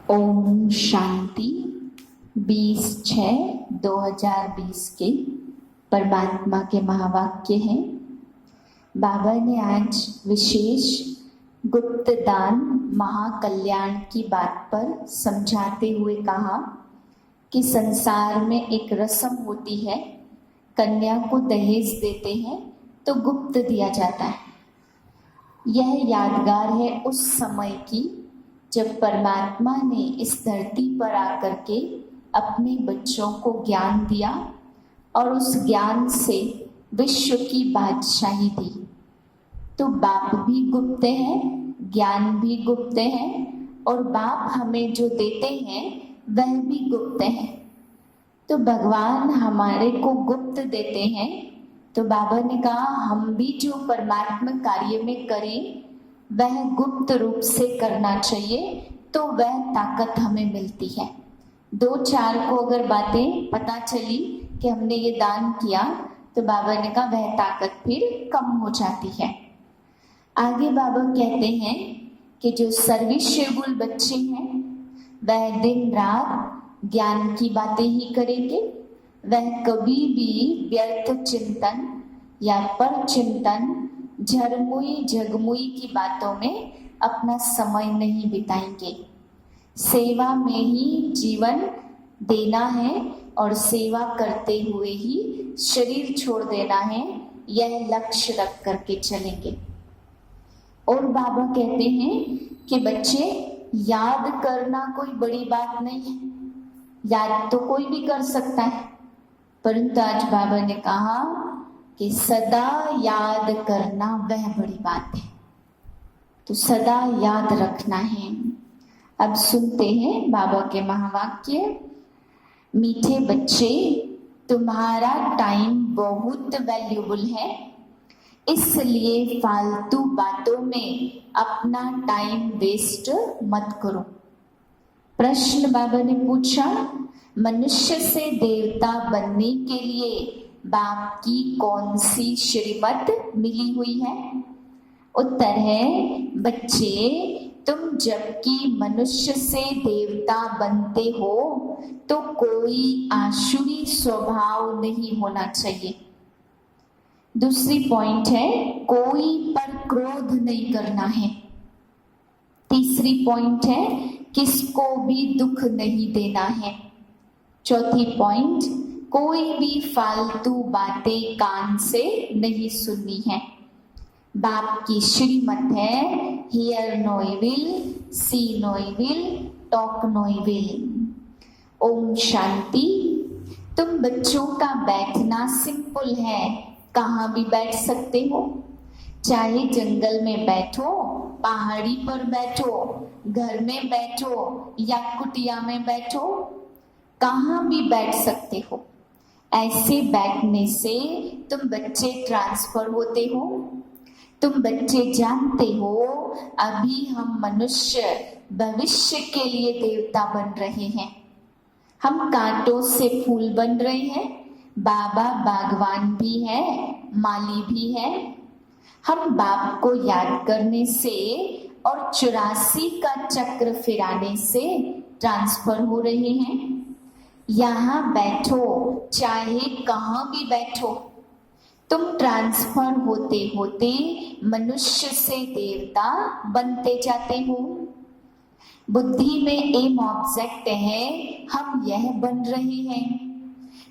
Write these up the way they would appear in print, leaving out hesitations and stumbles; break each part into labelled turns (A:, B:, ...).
A: ओम शांति 20/6/2020 के परमात्मा के महावाक्य हैं। बाबा ने आज विशेष गुप्त दान महाकल्याण की बात पर समझाते हुए कहा कि संसार में एक रस्म होती है, कन्या को दहेज देते हैं तो गुप्त दिया जाता है। यह यादगार है उस समय की जब परमात्मा ने इस धरती पर आकर के अपने बच्चों को ज्ञान दिया और उस ज्ञान से विश्व की बादशाही दी। तो बाप भी गुप्त है, ज्ञान भी गुप्त है और बाप हमें जो देते हैं वह भी गुप्त है। तो भगवान हमारे को गुप्त देते हैं, तो बाबा ने कहा हम भी जो परमात्मा कार्य में करें वह गुप्त रूप से करना चाहिए, तो वह ताकत हमें मिलती है। 2-4 को अगर बातें पता चली कि हमने ये दान किया तो बाबा ने कहा वह ताकत फिर कम हो जाती है। आगे बाबा कहते हैं कि जो सर्विसेबल बच्चे हैं वह दिन रात ज्ञान की बातें ही करेंगे, वह कभी भी व्यर्थ चिंतन या पर चिंतन झरमुई झगमुई की बातों में अपना समय नहीं बिताएंगे। सेवा में ही जीवन देना है और सेवा करते हुए ही शरीर छोड़ देना है, यह लक्ष्य रख करके चलेंगे। और बाबा कहते हैं कि बच्चे याद करना कोई बड़ी बात नहीं है, याद तो कोई भी कर सकता है, परंतु आज बाबा ने कहा कि सदा याद करना वह बड़ी बात है। तो सदा याद रखना है। अब सुनते हैं बाबा के महावाक्य। मीठे बच्चे, तुम्हारा टाइम बहुत वैल्यूबल है, इसलिए फालतू बातों में अपना टाइम वेस्ट मत करो। प्रश्न बाबा ने पूछा, मनुष्य से देवता बनने के लिए बाप की कौन सी श्रीमत मिली हुई है? उत्तर है, बच्चे तुम जबकि मनुष्य से देवता बनते हो तो कोई आसुरी स्वभाव नहीं होना चाहिए। दूसरी पॉइंट है, कोई पर क्रोध नहीं करना है। तीसरी पॉइंट है, किसको भी दुख नहीं देना है। चौथी पॉइंट, कोई भी फालतू बातें कान से नहीं सुननी है। बाप की श्रीमत है, hear no evil, see no evil, talk no evil. ओम शांति। तुम बच्चों का बैठना सिंपल है, कहाँ भी बैठ सकते हो, चाहे जंगल में बैठो, पहाड़ी पर बैठो, घर में बैठो या कुटिया में बैठो, कहाँ भी बैठ सकते हो। ऐसे बैठने से तुम बच्चे ट्रांसफर होते हो। तुम बच्चे जानते हो अभी हम मनुष्य भविष्य के लिए देवता बन रहे हैं। हम कांटों से फूल बन रहे हैं। बाबा बागवान भी है, माली भी है। हम बाप को याद करने से और 84 का चक्र फिराने से ट्रांसफर हो रहे हैं। यहाँ बैठो, चाहे कहाँ भी बैठो, तुम ट्रांसफर होते होते मनुष्य से देवता बनते जाते हो। बुद्धि में एम ऑब्जेक्ट है, हम यह बन रहे हैं।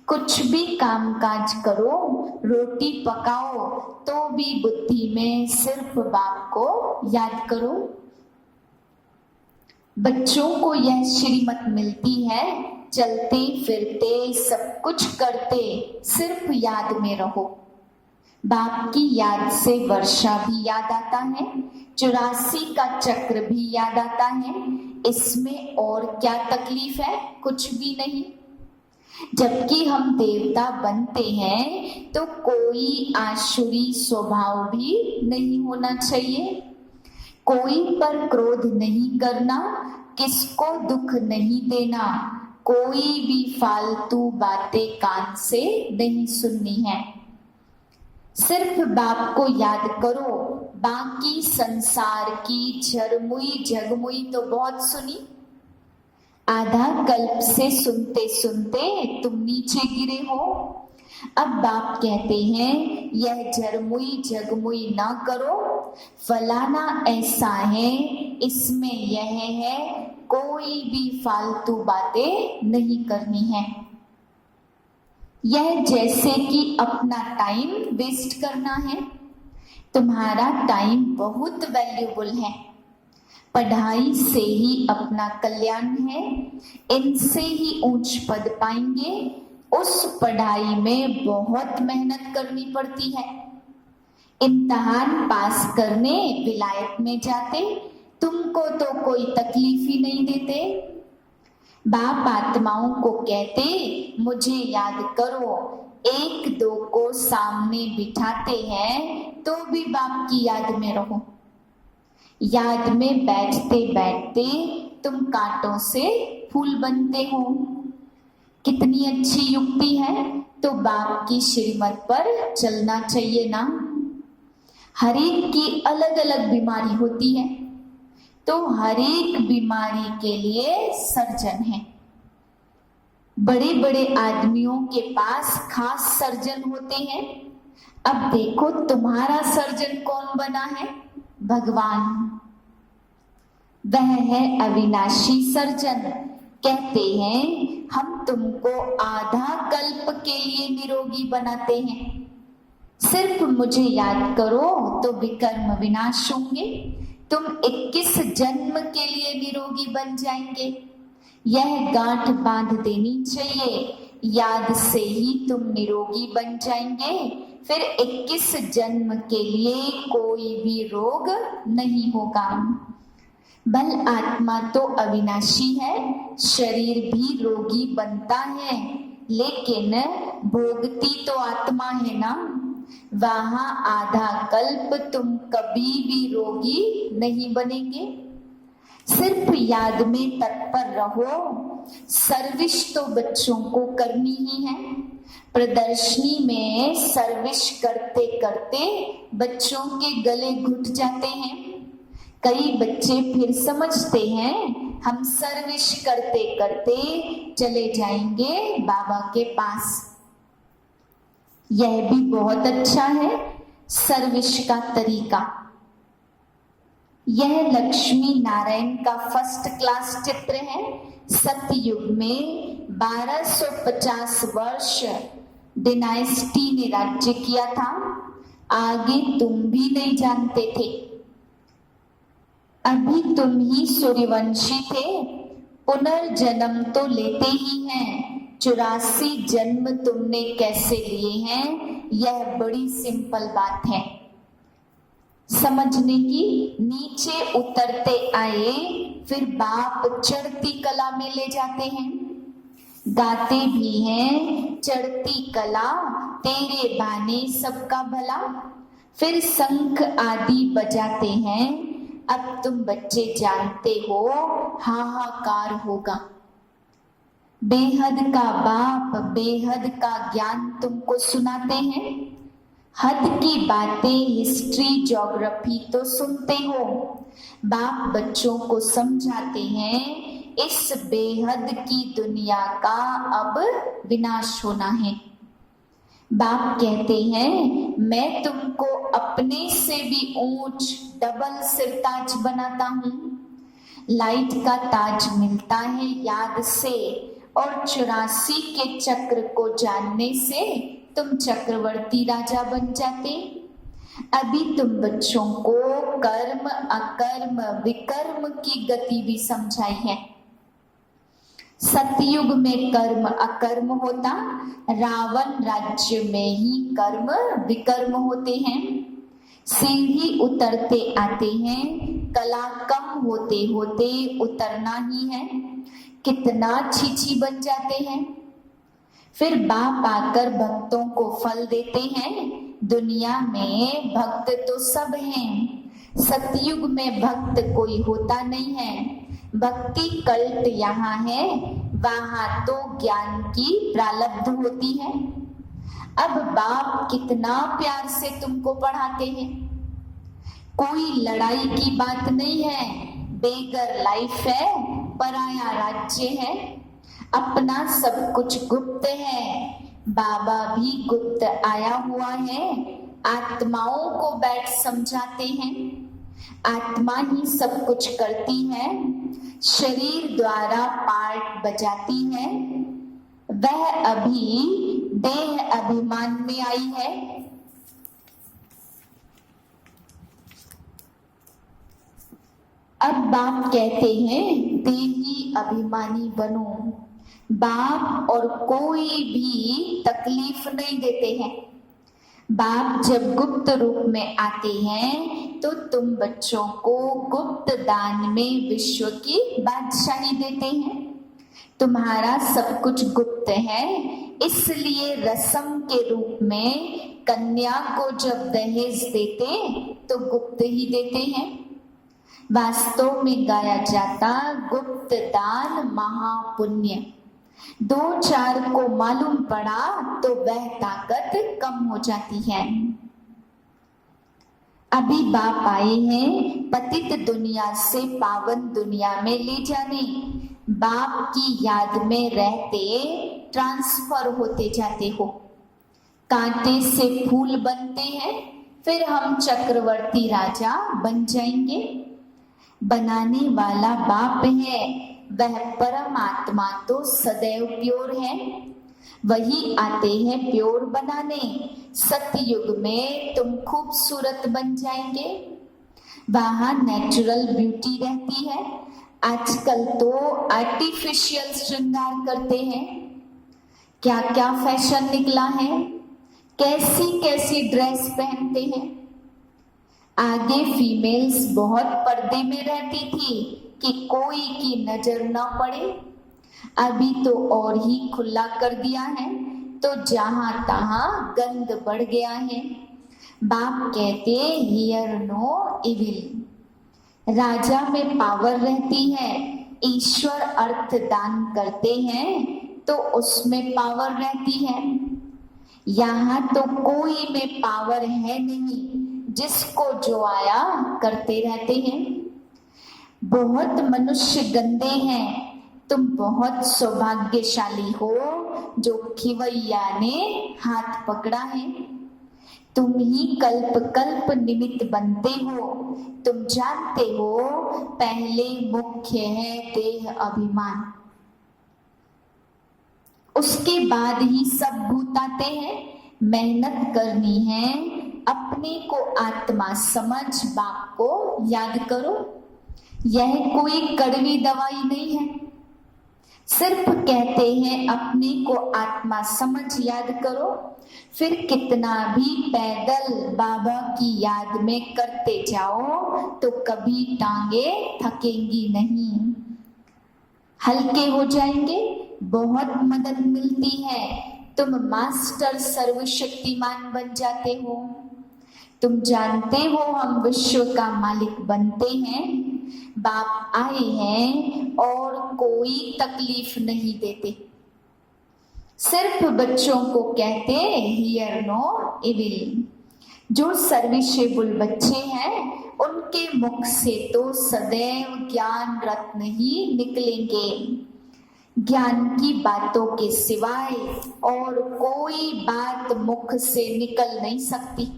A: कुछ भी काम काज करो, रोटी पकाओ, तो भी बुद्धि में सिर्फ बाप को याद करो। बच्चों को यह श्रीमत मिलती है, चलते फिरते सब कुछ करते सिर्फ याद में रहो। बाप की याद से वर्षा भी याद आता है, 84 का चक्र भी याद आता है। इसमें और क्या तकलीफ है? कुछ भी नहीं। जबकि हम देवता बनते हैं तो कोई आसुरी स्वभाव भी नहीं होना चाहिए। कोई पर क्रोध नहीं करना, किसको दुख नहीं देना, कोई भी फालतू बातें कान से नहीं सुननी है। सिर्फ बाप को याद करो, बाकी संसार की झरमुई झगमुई तो बहुत सुनी, आधा कल्प से सुनते सुनते तुम नीचे गिरे हो। अब बाप कहते हैं यह जरमुई जगमुई ना करो, फलाना ऐसा है, इसमें यह है, कोई भी फालतू बातें नहीं करनी है। यह जैसे कि अपना टाइम वेस्ट करना है। तुम्हारा टाइम बहुत वैल्यूबल है। पढ़ाई से ही अपना कल्याण है, इनसे ही ऊंच पद पाएंगे। उस पढ़ाई में बहुत मेहनत करनी पड़ती है। इम्तिहान पास करने विलायत में जाते, तुमको तो कोई तकलीफ ही नहीं देते। बाप आत्माओं को कहते मुझे याद करो, एक दो को सामने बिठाते हैं तो भी बाप की याद में रहो। याद में बैठते बैठते तुम कांटों से फूल बनते हो। कितनी अच्छी युक्ति है। तो बाप की श्रीमत पर चलना चाहिए ना। हर एक की अलग अलग बीमारी होती है, तो हर एक बीमारी के लिए सर्जन है। बड़े बड़े आदमियों के पास खास सर्जन होते हैं। अब देखो तुम्हारा सर्जन कौन बना है? भगवान। वह है अविनाशी सर्जन। कहते हैं हम तुमको आधा कल्प के लिए निरोगी बनाते हैं। सिर्फ मुझे याद करो तो विकर्म विनाश होंगे। तुम 21 जन्म के लिए निरोगी बन जाएंगे। यह गांठ बांध देनी चाहिए, याद से ही तुम निरोगी बन जाएंगे। फिर 21 जन्म के लिए कोई भी रोग नहीं होगा। बल आत्मा तो अविनाशी है, शरीर भी रोगी बनता है, लेकिन भोगती तो आत्मा है ना। वहां आधा कल्प तुम कभी भी रोगी नहीं बनेंगे। सिर्फ याद में तत्पर रहो। सर्विस तो बच्चों को करनी ही है। प्रदर्शनी में सर्विस करते करते बच्चों के गले घुट जाते हैं। कई बच्चे फिर समझते हैं हम सर्विस करते करते चले जाएंगे बाबा के पास। यह भी बहुत अच्छा है सर्विस का तरीका। यह लक्ष्मी नारायण का फर्स्ट क्लास चित्र है। सतयुग में 1250 वर्ष डिनाइस्टी ने राज्य किया था। आगे तुम भी नहीं जानते थे। अभी तुम ही सूर्यवंशी थे। पुनर्जन्म तो लेते ही हैं। 84 जन्म तुमने कैसे लिए हैं, यह बड़ी सिंपल बात है समझने की। नीचे उतरते आए, फिर बाप चढ़ती कला में ले जाते हैं। गाते भी हैं चढ़ती कला तेरे बाने सबका भला। फिर शंख आदि बजाते हैं। अब तुम बच्चे जानते हो हाहाकार होगा। बेहद का बाप बेहद का ज्ञान तुमको सुनाते हैं। हद की बातें हिस्ट्री ज्योग्राफी तो सुनते हो। बाप बच्चों को समझाते हैं इस बेहद की दुनिया का अब विनाश होना है। बाप कहते हैं मैं तुमको अपने से भी ऊंच डबल सिरताज बनाता हूँ। लाइट का ताज मिलता है याद से, और 84 के चक्र को जानने से तुम चक्रवर्ती राजा बन जाते। अभी तुम बच्चों को कर्म अकर्म विकर्म की गति भी समझाई है। सतयुग में कर्म अकर्म होता, रावण राज्य में ही कर्म विकर्म होते हैं। सीढ़ी उतरते आते हैं, कला कम होते होते उतरना ही है। कितना छीछी बन जाते हैं। फिर बाप आकर भक्तों को फल देते हैं। दुनिया में भक्त तो सब हैं, सतयुग में भक्त कोई होता नहीं है। भक्ति कल्ट यहाँ है, वहां तो ज्ञान की प्रारब्ध होती है। अब बाप कितना प्यार से तुमको पढ़ाते हैं। कोई लड़ाई की बात नहीं है, बेगर लाइफ है, पराया राज्य है, अपना सब कुछ गुप्त है। बाबा भी गुप्त आया हुआ है, आत्माओं को बैठ समझाते हैं। आत्मा ही सब कुछ करती है, शरीर द्वारा पार्ट बजाती है। वह अभी देह अभिमान में आई है। अब बाप कहते हैं देही अभिमानी बनो। बाप और कोई भी तकलीफ नहीं देते हैं। बाप जब गुप्त रूप में आते हैं तो तुम बच्चों को गुप्त दान में विश्व की बादशाही देते हैं। तुम्हारा सब कुछ गुप्त है, इसलिए रस्म के रूप में कन्या को जब दहेज देते तो गुप्त ही देते हैं। वास्तव में गाया जाता गुप्त दान महापुण्य। 2-4 को मालूम पड़ा तो वह ताकत कम हो जाती है। अभी बाप आए हैं पतित दुनिया से पावन दुनिया में ले जाने। बाप की याद में रहते ट्रांसफर होते जाते हो। कांटे से फूल बनते हैं, फिर हम चक्रवर्ती राजा बन जाएंगे। बनाने वाला बाप है, वह परमात्मा तो सदैव प्योर है। वही आते हैं प्योर बनाने। सतयुग में तुम खूबसूरत बन जाएंगे। वहां नेचुरल ब्यूटी रहती है। आजकल तो आर्टिफिशियल श्रृंगार करते हैं। क्या क्या फैशन निकला है, कैसी कैसी ड्रेस पहनते हैं। आगे फीमेल्स बहुत पर्दे में रहती थी कि कोई की नजर न पड़े। अभी तो और ही खुला कर दिया है, तो जहां तहां गंद बढ़ गया है। बाप कहते हियर नो इविल। राजा में पावर रहती है। ईश्वर अर्थ दान करते हैं तो उसमें पावर रहती है। यहाँ तो कोई में पावर है नहीं, जिसको जो आया करते रहते हैं। बहुत मनुष्य गंदे हैं। तुम बहुत सौभाग्यशाली हो जो खिवैया ने हाथ पकड़ा है। तुम ही कल्प कल्प निमित्त बनते हो। तुम जानते हो पहले मुख्य है देह अभिमान, उसके बाद ही सब भूत आते हैं। मेहनत करनी है, अपने को आत्मा समझ बाप को याद करो। यह कोई कड़वी दवाई नहीं है। सिर्फ कहते हैं अपने को आत्मा समझ याद करो। फिर कितना भी पैदल बाबा की याद में करते जाओ तो कभी टांगे थकेंगी नहीं, हल्के हो जाएंगे। बहुत मदद मिलती है। तुम मास्टर सर्वशक्तिमान बन जाते हो। तुम जानते हो हम विश्व का मालिक बनते हैं। बाप आए हैं और कोई तकलीफ नहीं देते। सिर्फ बच्चों को कहते हियर नो इविल। जो सर्विसेबल बच्चे हैं उनके मुख से तो सदैव ज्ञान रत्न ही निकलेंगे। ज्ञान की बातों के सिवाय और कोई बात मुख से निकल नहीं सकती।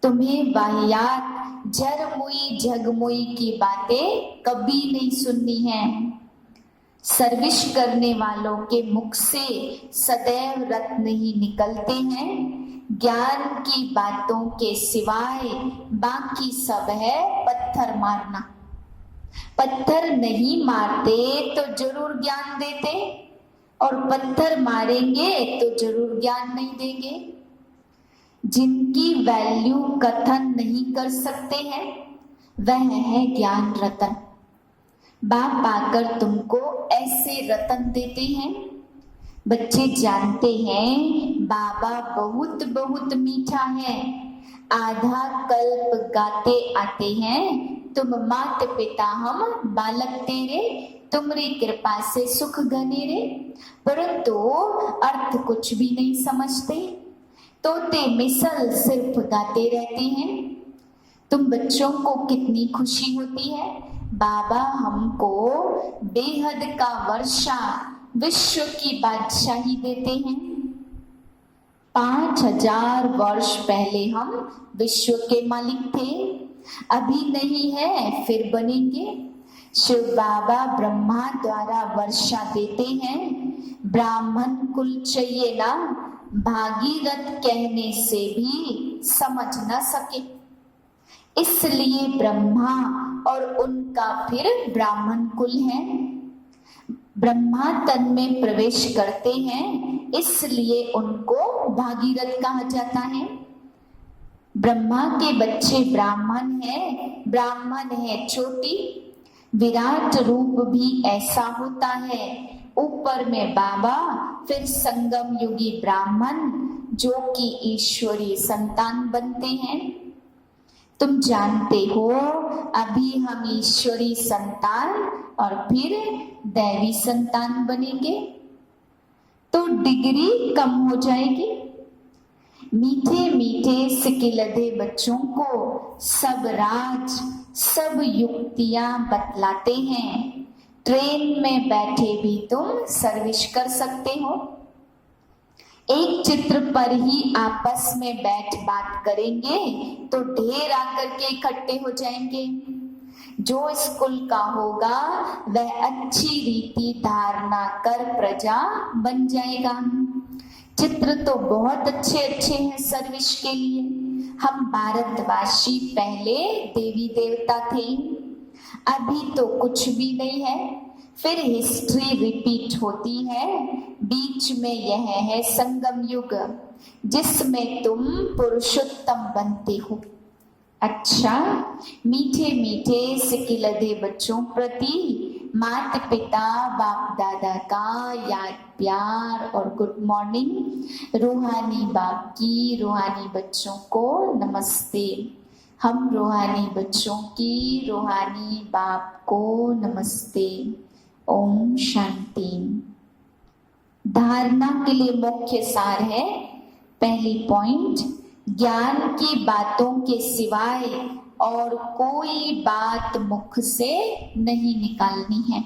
A: तुम्हें वाहियात जरमुई झगमुई की बातें कभी नहीं सुननी है। सर्विस करने वालों के मुख से सदैव रत्न ही निकलते हैं। ज्ञान की बातों के सिवाय बाकी सब है पत्थर मारना। पत्थर नहीं मारते तो जरूर ज्ञान देते, और पत्थर मारेंगे तो जरूर ज्ञान नहीं देंगे। जिनकी वैल्यू कथन नहीं कर सकते हैं वह है ज्ञान रतन। बाप आकर तुमको ऐसे रतन देते हैं। बच्चे जानते हैं बाबा बहुत बहुत मीठा है। आधा कल्प गाते आते हैं तुम मात पिता हम बालक तेरे, तुमरी कृपा से सुख घने रे। परंतु अर्थ कुछ भी नहीं समझते। तोते मिसल सिर्फ गाते रहते हैं। तुम बच्चों को कितनी खुशी होती है। बाबा हमको बेहद का वर्षा विश्व की बादशाही देते हैं। 5000 वर्ष पहले हम विश्व के मालिक थे, अभी नहीं है फिर बनेंगे। शिव बाबा ब्रह्मा द्वारा वर्षा देते हैं, ब्राह्मण कुल चाहिए ना, भागीरथ कहने से भी समझ न सके। इसलिए ब्रह्मा और उनका फिर ब्राह्मण कुल है। ब्रह्मा तन में प्रवेश करते हैं, इसलिए उनको भागीरथ कहा जाता है। ब्रह्मा के बच्चे ब्राह्मण हैं, ब्राह्मण है चोटी। विराट रूप भी ऐसा होता है, ऊपर में बाबा, फिर संगम युगी ब्राह्मण जो कि ईश्वरीय संतान बनते हैं। तुम जानते हो अभी हम ईश्वरीय संतान और फिर दैवी संतान बनेंगे तो डिग्री कम हो जाएगी। मीठे मीठे सिकिलधे बच्चों को सब राज सब युक्तियां बतलाते हैं। ट्रेन में बैठे भी तुम सर्विस कर सकते हो। एक चित्र पर ही आपस में बैठ बात करेंगे तो ढेर आकर के इकट्ठे हो जाएंगे। जो स्कूल का होगा वह अच्छी रीति धारणा कर प्रजा बन जाएगा। चित्र तो बहुत अच्छे अच्छे हैं सर्विस के लिए। हम भारतवासी पहले देवी देवता थे, अभी तो कुछ भी नहीं है। फिर हिस्ट्री रिपीट होती है, बीच में यह है संगम युग जिसमें तुम पुरुषोत्तम बनते हो। अच्छा, मीठे मीठे सिकिलधे बच्चों प्रति माता पिता बाप दादा का याद प्यार और गुड मॉर्निंग। रूहानी बाप की रूहानी बच्चों को नमस्ते। हम रूहानी बच्चों की रूहानी बाप को नमस्ते। ओम शांति। धारणा के लिए मुख्य सार है, पहली पॉइंट, ज्ञान की बातों के सिवाय और कोई बात मुख से नहीं निकालनी है।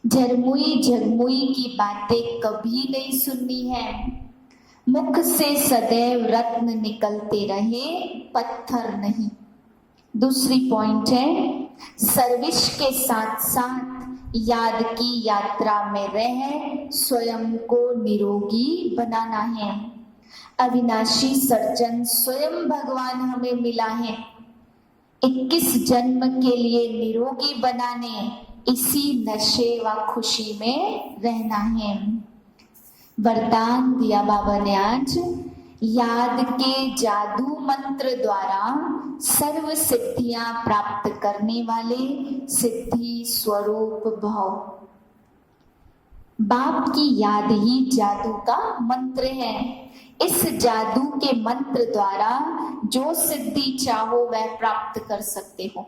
A: झरमुई झगमुई की बातें कभी नहीं सुननी है। मुख से सदैव रत्न निकलते रहे, पत्थर नहीं। दूसरी पॉइंट है, सर्विस के साथ साथ याद की यात्रा में रह स्वयं को निरोगी बनाना है। अविनाशी सर्जन स्वयं भगवान हमें मिला है। 21 जन्म के लिए निरोगी बनाने, इसी नशे व खुशी में रहना है। वरदान दिया बाबा ने आज, याद के जादू मंत्र द्वारा सर्व सिद्धियां प्राप्त करने वाले सिद्धि स्वरूप भव। बाप की याद ही जादू का मंत्र है। इस जादू के मंत्र द्वारा जो सिद्धि चाहो वह प्राप्त कर सकते हो।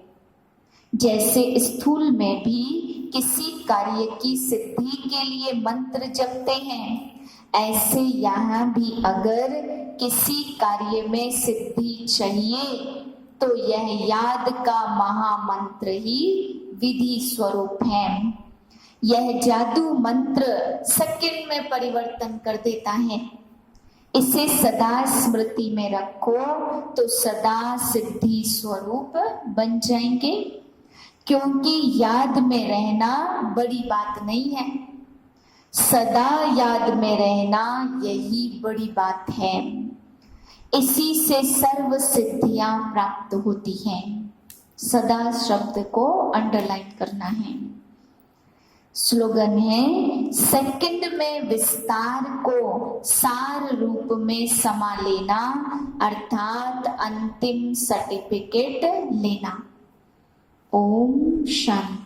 A: जैसे स्थूल में भी किसी कार्य की सिद्धि के लिए मंत्र जपते हैं, ऐसे यहाँ भी अगर किसी कार्य में सिद्धि चाहिए तो यह याद का महामंत्र ही विधि स्वरूप है। यह जादू मंत्र सेकंड में परिवर्तन कर देता है। इसे सदा स्मृति में रखो तो सदा सिद्धि स्वरूप बन जाएंगे, क्योंकि याद में रहना बड़ी बात नहीं है, सदा याद में रहना यही बड़ी बात है। इसी से सर्व सिद्धियां प्राप्त होती हैं। सदा शब्द को अंडरलाइन करना है। स्लोगन है, सेकंड में विस्तार को सार रूप में समा लेना, अर्थात अंतिम सर्टिफिकेट लेना। ओम शांति।